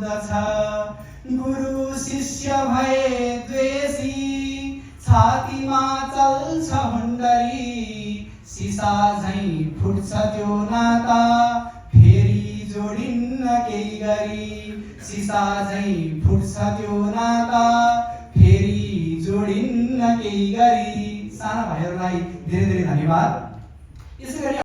आउँदछ। गुरु शिष्य भए द्वेषी, छातीमा चल्छ हुन्डरी। सिसा झैं फुट्छ त्यो नाता, फेरि जोडिन्न केही गरी। सिसा झैं फुट्छ त्यो नाता, फेरि जोडिन्न केही गरी। साना भाइहरूलाई धेरै धेरै धन्यवाद। यसै गरी